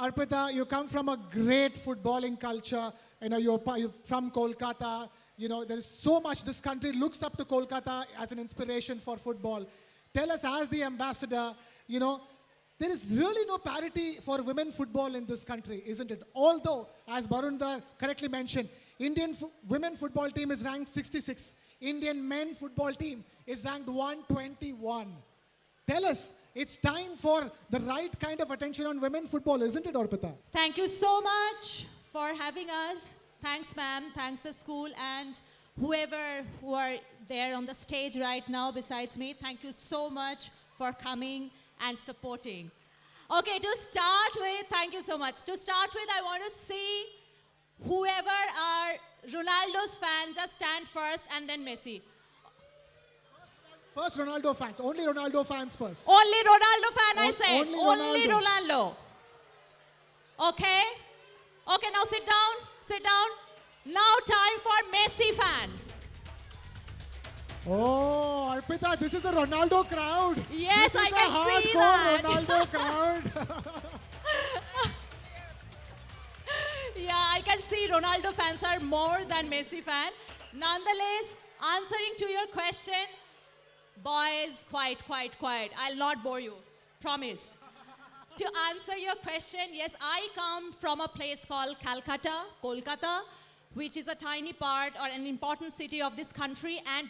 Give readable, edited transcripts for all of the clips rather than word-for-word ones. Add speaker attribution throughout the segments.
Speaker 1: Arpita, you come from a great footballing culture. You know, you're from Kolkata. You know, there is so much. This country looks up to Kolkata as an inspiration for football. Tell us, as the ambassador, you know, there is really no parity for women football in this country, isn't it? Although, as Barunda correctly mentioned, Indian women football team is ranked 66. Indian men football team is ranked 121. Tell us, it's time for the right kind of attention on women football, isn't it, Arpita?
Speaker 2: Thank you so much for having us. Thanks, ma'am. Thanks, the school, and whoever who are there on the stage right now besides me. Thank you so much for coming and supporting. Okay, to start with, thank you so much. To start with, I want to see whoever are Ronaldo's fans, just stand first and then Messi.
Speaker 1: First Ronaldo fans. Only Ronaldo fans first.
Speaker 2: Only Ronaldo fan, I said.
Speaker 1: Only
Speaker 2: Ronaldo. Okay? Okay, now sit down. Sit down. Now time for Messi fan.
Speaker 1: Oh, Arpita, this is a Ronaldo crowd.
Speaker 2: Yes,
Speaker 1: this
Speaker 2: I can see
Speaker 1: This
Speaker 2: that.
Speaker 1: is a hardcore Ronaldo crowd.
Speaker 2: Yeah, I can see Ronaldo fans are more than Messi fan. Nonetheless, answering to your question, boys, quiet. I'll not bore you. Promise. To answer your question, yes, I come from a place called Calcutta, Kolkata, which is a tiny part or an important city of this country, and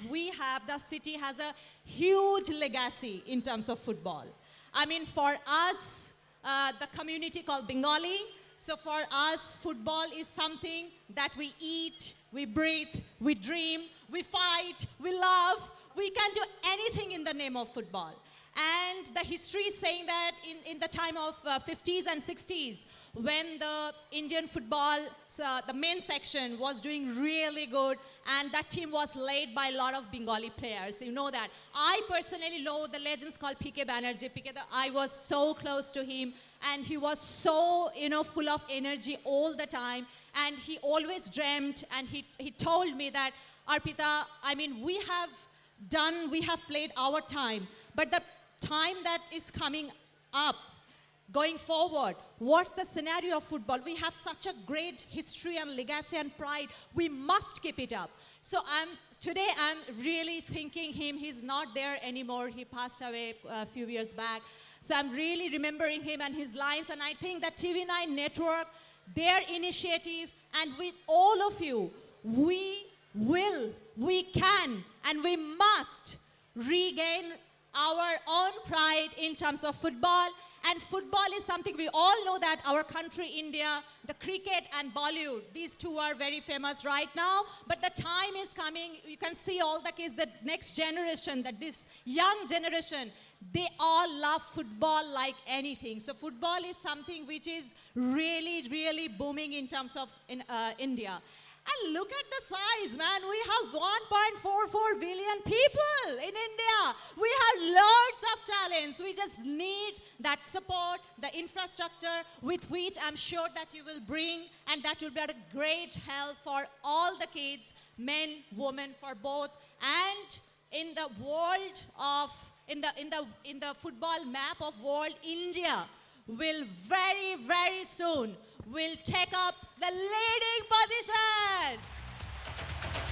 Speaker 2: the city has a huge legacy in terms of football. I mean, for us, the community called Bengali, so for us, football is something that we eat, we breathe, we dream, we fight, we love. We can do anything in the name of football. And the history is saying that in the time of 50s and 60s, when the Indian football, the men's section was doing really good, and that team was led by a lot of Bengali players. You know that. I personally know the legends called P.K. Banerjee. I was so close to him, and he was so, full of energy all the time. And he always dreamt, and he told me that, Arpita, I mean, we have played our time, but the time that is coming up, going forward, what's the scenario of football? We have such a great history and legacy and pride. We must keep it up. So today I'm really thinking him. He's not there anymore. He passed away a few years back. So I'm really remembering him and his lines, and I think that TV9 network, their initiative, and with all of you, we can, and we must regain our own pride in terms of football. And football is something we all know that our country, India, the cricket and Bollywood, these two are very famous right now. But the time is coming, you can see all the kids, the next generation, that this young generation, they all love football like anything. So football is something which is really, really booming in terms of India. And look at the size, man. We have 1.44 billion people in India. We have loads of talents. We just need that support, the infrastructure with which I'm sure that you will bring, and that will be a great help for all the kids, men, women, for both. And in the world of, in the football map of world, India will very, very soon will take up the leading position.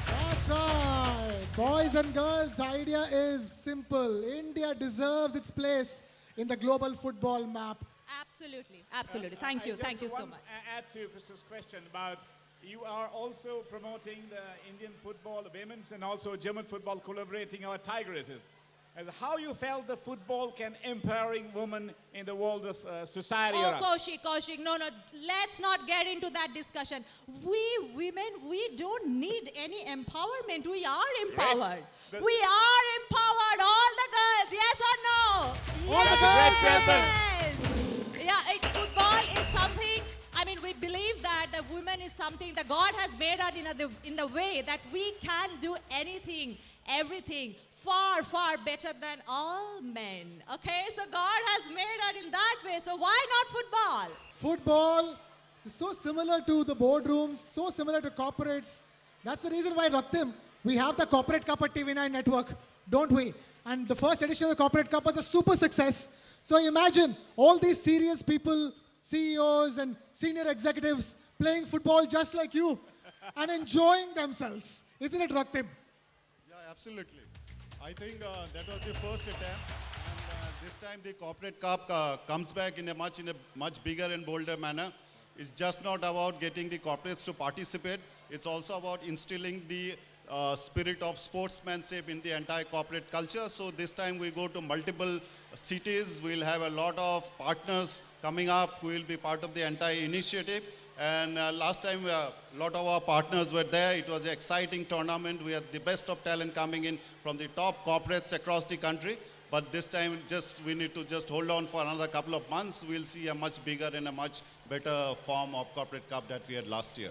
Speaker 1: That's right. Boys and girls, the idea is simple. India deserves its place in the global football map.
Speaker 2: Absolutely. Thank you so much.
Speaker 3: Add to Krishna's question about, you are also promoting the Indian football, the women's, and also German football, collaborating our Tigresses. As how you felt the football can empowering women in the world of society?
Speaker 2: Oh, Kaushik, no, let's not get into that discussion. We women, we don't need any empowerment. We are empowered.
Speaker 3: Right.
Speaker 2: We are empowered, all the girls, yes or no?
Speaker 3: Yes.
Speaker 2: Yeah, football is something, I mean, we believe that the women is something that God has made us in the way that we can do anything, everything, far, far better than all men. Okay, so God has made us in that way, so why not football?
Speaker 1: Football is so similar to the boardrooms, so similar to corporates. That's the reason why, Raktim, we have the Corporate Cup at TV9 Network, don't we? And the first edition of the Corporate Cup was a super success. So imagine all these serious people CEOs and senior executives playing football just like you and enjoying themselves. Isn't it, Raktim?
Speaker 4: Yeah, absolutely. I think that was the first attempt, and this time the corporate cup comes back in a much bigger and bolder manner. It's just not about getting the corporates to participate. It's also about instilling the spirit of sportsmanship in the entire corporate culture. So this time we go to multiple cities. We'll have a lot of partners coming up who will be part of the entire initiative. And last time a lot of our partners were there. It was an exciting tournament. We had the best of talent coming in from the top corporates across the country. But this time we need to just hold on for another couple of months. We'll see a much bigger and a much better form of corporate cup that we had last year.